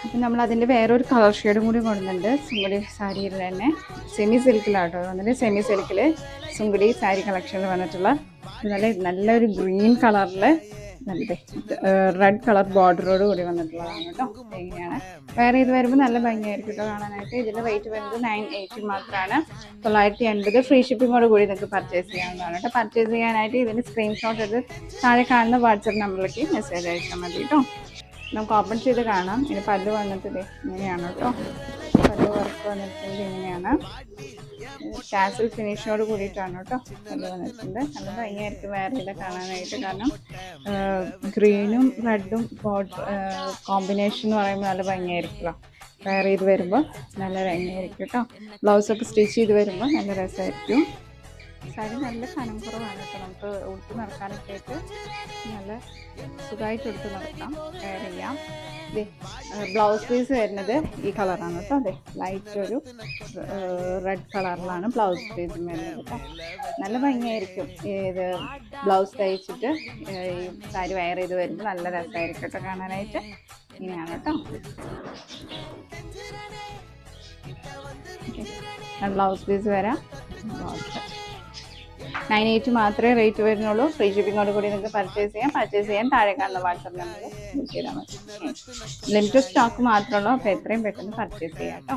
അപ്പം നമ്മൾ അതിൻ്റെ വേറൊരു കളർ ഷെയ്ഡും കൂടി കൊണ്ടുവന്നുണ്ട് സുങ്കുടി സാരിയിൽ തന്നെ. സെമി സിൽക്കിലാട്ടോ വന്നിട്ട്, സെമി സിൽക്കിൽ സുങ്കുടി സാരി കളക്ഷനിൽ വന്നിട്ടുള്ള നല്ലൊരു ഗ്രീൻ കളറിൽ നല്ല റെഡ് കളർ ബോർഡറോട് കൂടി വന്നിട്ടുള്ളതാണ് കേട്ടോ. ഇങ്ങനെയാണ് വേറെ ഇത് വരുമ്പോൾ നല്ല ഭംഗിയായിരിക്കും കേട്ടോ കാണാനായിട്ട്. ഇതിൻ്റെ റേറ്റ് വരുന്നത് 980 മാത്രമാണ്. 980 ഫ്രീ ഷിപ്പിങ്ങോട് കൂടി നിങ്ങൾക്ക് പർച്ചേസ് ചെയ്യാവുന്നതാണ് കേട്ടോ. പർച്ചേസ് ചെയ്യാനായിട്ട് ഇതിൻ്റെ സ്ക്രീൻഷോട്ട് എടുത്ത് താഴെ കാണുന്ന വാട്സപ്പ് നമ്പറിലേക്ക് മെസ്സേജ് അയച്ചാൽ മതി കേട്ടോ. നമുക്ക് ഓപ്പൺ ചെയ്ത് കാണാം. ഇനി പല്ല് വന്നിട്ട് ഇങ്ങനെയാണ് കേട്ടോ. പല്ല് വർക്ക് വന്നിട്ടുണ്ട് ഇങ്ങനെയാണ്. കാസിൽ ഫിനിഷോട് കൂടിയിട്ടാണ് കേട്ടോ പല്ല് വന്നിട്ടുണ്ട്. നല്ല ഭംഗിയായിരിക്കും വേറെ ഇത് കാണാനായിട്ട്. കാരണം ഗ്രീനും റെഡും കോമ്പിനേഷൻ എന്ന് പറയുമ്പോൾ നല്ല ഭംഗിയായിരിക്കുമല്ലോ. വേറെ ഇത് വരുമ്പോൾ നല്ല ഭംഗിയായിരിക്കും കേട്ടോ. ബ്ലൗസൊക്കെ സ്റ്റിച്ച് ചെയ്ത് വരുമ്പോൾ നല്ല രസമായിരിക്കും. സാരി നല്ല കനം കുറവാണ് കേട്ടോ. നമുക്ക് ഉടുത്ത് നടക്കാനൊക്കെ ആയിട്ട് നല്ല സുഖമായിട്ട് ഉടുത്ത് നടക്കാം, വെയർ ചെയ്യാം. ബ്ലൗസ് പീസ് വരുന്നത് ഈ കളറാണ് കേട്ടോ. അതെ, ലൈറ്റ് ഒരു റെഡ് കളറിലാണ് ബ്ലൗസ് പീസ് വരുന്നത് കേട്ടോ. നല്ല ഭംഗിയായിരിക്കും ഇത് ബ്ലൗസ് തയ്ച്ചിട്ട് ഈ സാരി വെയർ ചെയ്ത് വരുമ്പോൾ നല്ല രസമായിരിക്കും കേട്ടോ കാണാനായിട്ട്. ഇങ്ങനെയാണ് കേട്ടോ. ബ്ലൗസ് പീസ് വരാം. 980 മാത്രമേ റേറ്റ് വരുന്നുള്ളൂ. ഫ്രീ ഷിപ്പിങ്ങോട് കൂടി നിങ്ങൾക്ക് പർച്ചേസ് ചെയ്യാൻ താഴെ കാണുന്ന വാട്സപ്പ് നമ്പർ ബുക്ക് ചെയ്താൽ മതി. ലിമിറ്റഡ് സ്റ്റോക്ക് മാത്രമേ ഉള്ളൂ. അപ്പോൾ എത്രയും പെട്ടെന്ന് പർച്ചേസ് ചെയ്യാം കേട്ടോ.